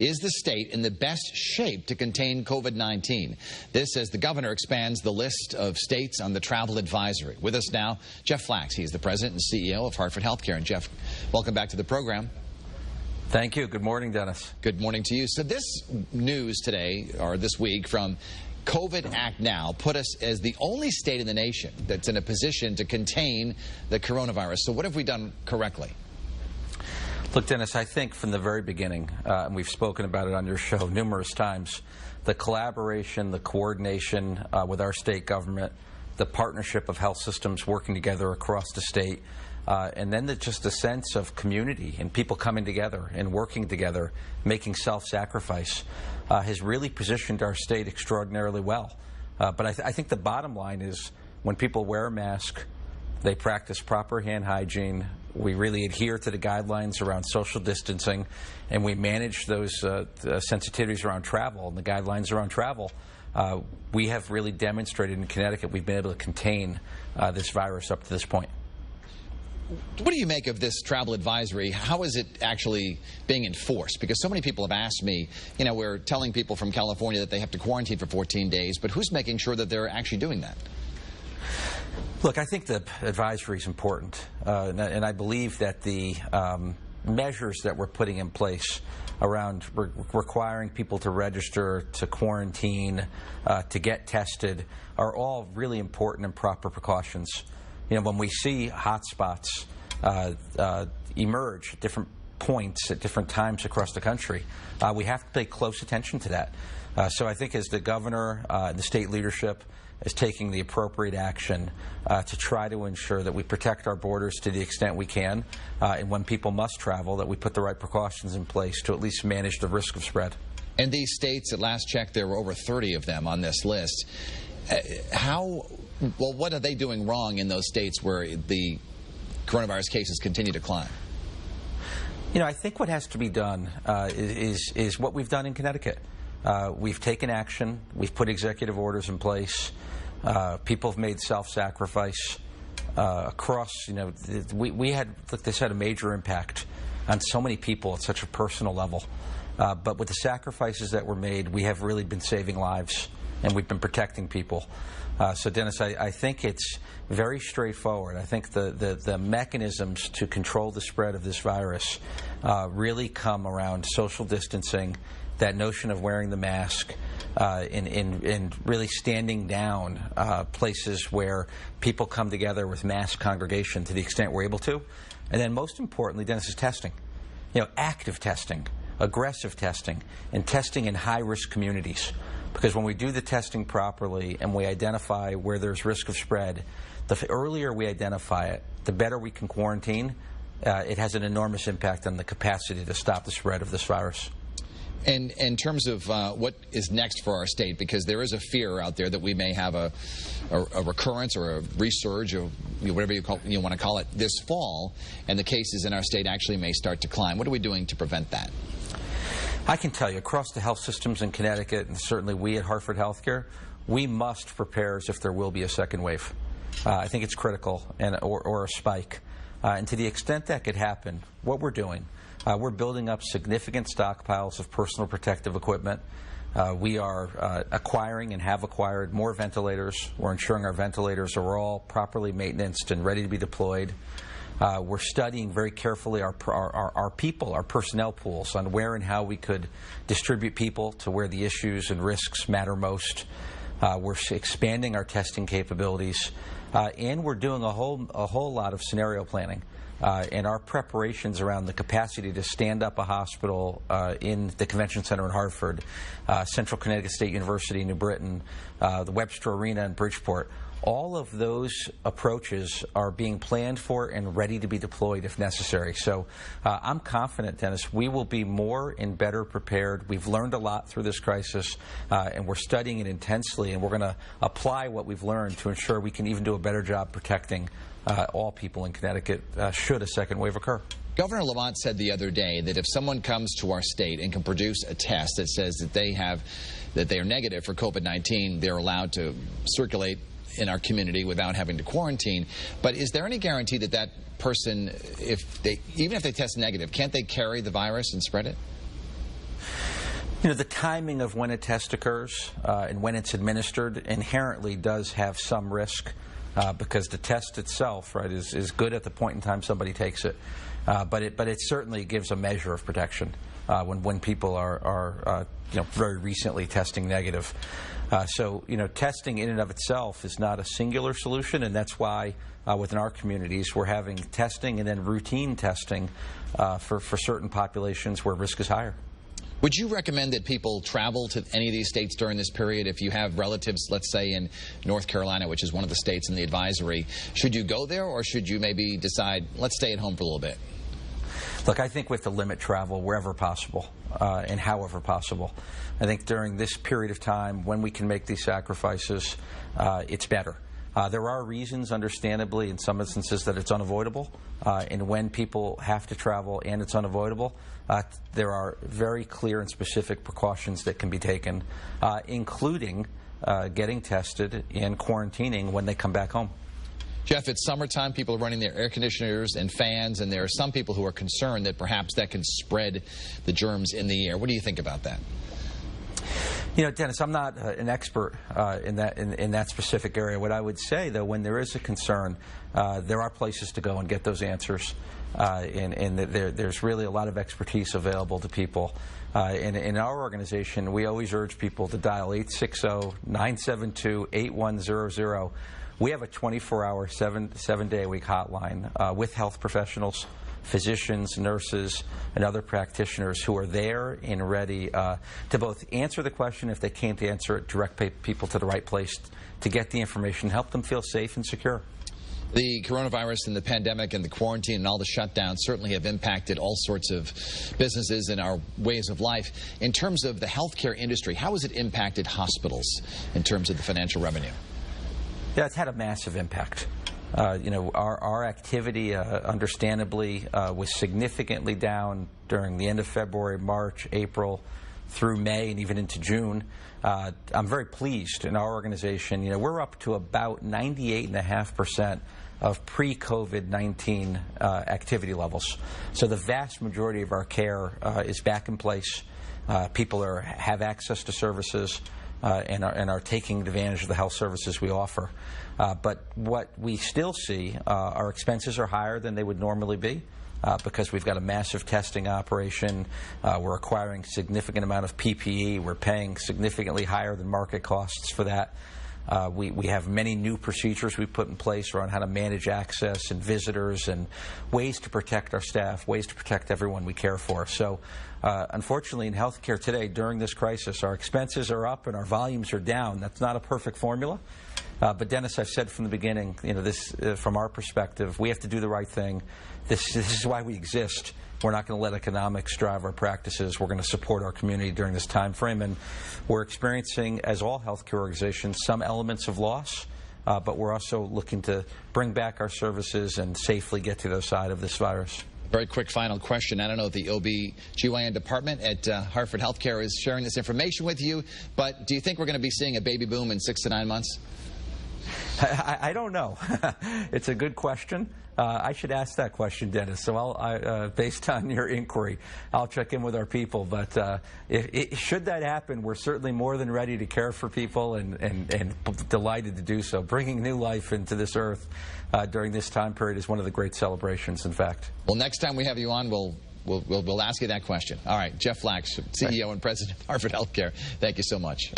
Is the state in the best shape to contain COVID-19? This as the governor expands the list of states on the travel advisory. With us now, Jeff Flaks. He's the president and CEO of Hartford HealthCare. And Jeff, welcome back to the program. Thank you. Good morning, Dennis. Good morning to you. So this news today, or this week, from COVID Act Now put us as the only state in the nation that's in a position to contain the coronavirus. So what have we done correctly? Look, Dennis, I think from the very beginning, and we've spoken about it on your show numerous times, the collaboration, the coordination with our state government, the partnership of health systems working together across the state, and then just the sense of community and people coming together and working together, making self-sacrifice, has really positioned our state extraordinarily well. But I think the bottom line is when people wear a mask, they practice proper hand hygiene, we really adhere to the guidelines around social distancing, and we manage those sensitivities around travel and the guidelines around travel. We have really demonstrated in Connecticut we've been able to contain this virus up to this point. What do you make of this travel advisory? How is it actually being enforced? Because so many people have asked me, you know, we're telling people from California that they have to quarantine for 14 days, but who's making sure that they're actually doing that? Look, I think the advisory is important, and I believe that the measures that we're putting in place around requiring people to register, to quarantine, to get tested are all really important and proper precautions. You know, when we see hotspots emerge at different points at different times across the country, we have to pay close attention to that. So I think as the governor and the state leadership is taking the appropriate action to try to ensure that we protect our borders to the extent we can, and when people must travel, that we put the right precautions in place to at least manage the risk of spread. And these states, at last check, there were over 30 of them on this list. Well, what are they doing wrong in those states where the coronavirus cases continue to climb? You know, I think what has to be done is what we've done in Connecticut. We've taken action. We've put executive orders in place. People have made self-sacrifice across. You know, this had a major impact on so many people at such a personal level. But with the sacrifices that were made, we have really been saving lives, and we've been protecting people. So, Dennis, I think it's very straightforward. I think the mechanisms to control the spread of this virus really come around social distancing, that notion of wearing the mask, and really standing down places where people come together with mass congregation to the extent we're able to. And then most importantly, Dennis, is testing. You know, active testing, aggressive testing, and testing in high-risk communities. Because when we do the testing properly and we identify where there's risk of spread, the earlier we identify it, the better we can quarantine. It has an enormous impact on the capacity to stop the spread of this virus. And in terms of what is next for our state, because there is a fear out there that we may have a recurrence or a resurge or whatever you want to call it this fall, and the cases in our state actually may start to climb. What are we doing to prevent that? I can tell you, across the health systems in Connecticut, and certainly we at Hartford HealthCare, we must prepare as if there will be a second wave. I think it's critical, or a spike. And to the extent that could happen, what we're doing, we're building up significant stockpiles of personal protective equipment. We are acquiring and have acquired more ventilators. We're ensuring our ventilators are all properly maintained and ready to be deployed. We're studying very carefully our people, our personnel pools, on where and how we could distribute people to where the issues and risks matter most. We're expanding our testing capabilities, and we're doing a whole lot of scenario planning. And our preparations around the capacity to stand up a hospital in the Convention Center in Hartford, Central Connecticut State University in New Britain, the Webster Arena in Bridgeport, all of those approaches are being planned for and ready to be deployed if necessary. So I'm confident, Dennis, we will be more and better prepared. We've learned a lot through this crisis, and we're studying it intensely, and we're going to apply what we've learned to ensure we can even do a better job protecting all people in Connecticut should a second wave occur. Governor Lamont said the other day that if someone comes to our state and can produce a test that says that they are negative for COVID-19, they're allowed to circulate in our community without having to quarantine. But is there any guarantee that that person, even if they test negative, can't they carry the virus and spread it? The timing of when a test occurs and when it's administered inherently does have some risk because the test itself, right, is good at the point in time somebody takes it. But it certainly gives a measure of protection when people are very recently testing negative. So testing in and of itself is not a singular solution, and that's why within our communities we're having testing and then routine testing for certain populations where risk is higher. Would you recommend that people travel to any of these states during this period? If you have relatives, let's say in North Carolina, which is one of the states in the advisory, should you go there, or should you maybe decide, let's stay at home for a little bit? Look, I think we have to limit travel wherever possible and however possible. I think during this period of time, when we can make these sacrifices, it's better. There are reasons, understandably, in some instances that it's unavoidable. And when people have to travel and it's unavoidable, there are very clear and specific precautions that can be taken, including getting tested and quarantining when they come back home. Jeff, it's summertime. People are running their air conditioners and fans, and there are some people who are concerned that perhaps that can spread the germs in the air. What do you think about that? Dennis, I'm not an expert in that specific area. What I would say, though, when there is a concern, there are places to go and get those answers, and there's really a lot of expertise available to people. In our organization, we always urge people to dial 860-972-8100. We have a 24-hour, seven-day-a-week hotline with health professionals, physicians, nurses, and other practitioners who are there and ready to both answer the question if they can't answer it, direct people to the right place to get the information, help them feel safe and secure. The coronavirus and the pandemic and the quarantine and all the shutdowns certainly have impacted all sorts of businesses and our ways of life. In terms of the healthcare industry, how has it impacted hospitals in terms of the financial revenue? Yeah, it's had a massive impact. Our activity, understandably, was significantly down during the end of February, March, April, through May, and even into June. I'm very pleased in our organization. We're up to about 98.5% of pre-COVID-19 activity levels. So the vast majority of our care is back in place. People have access to services. And are taking advantage of the health services we offer. But what we still see, our expenses are higher than they would normally be because we've got a massive testing operation. We're acquiring a significant amount of PPE. We're paying significantly higher than market costs for that. We have many new procedures we've put in place around how to manage access and visitors and ways to protect our staff, ways to protect everyone we care for. So unfortunately in healthcare today, during this crisis, our expenses are up and our volumes are down. That's not a perfect formula. But Dennis, I've said from the beginning, this from our perspective, we have to do the right thing. This is why we exist. We're not going to let economics drive our practices. We're going to support our community during this time frame. And we're experiencing, as all healthcare organizations, some elements of loss. But we're also looking to bring back our services and safely get to the other side of this virus. Very quick final question. I don't know if the OB/GYN department at Hartford HealthCare is sharing this information with you, but do you think we're going to be seeing a baby boom in 6 to 9 months? I don't know. It's a good question. I should ask that question, Dennis. So based on your inquiry, I'll check in with our people. But should that happen, we're certainly more than ready to care for people and delighted to do so. Bringing new life into this earth during this time period is one of the great celebrations, in fact. Well, next time we have you on, we'll ask you that question. All right, Jeff Flaks, CEO and President of Hartford HealthCare. Thank you so much.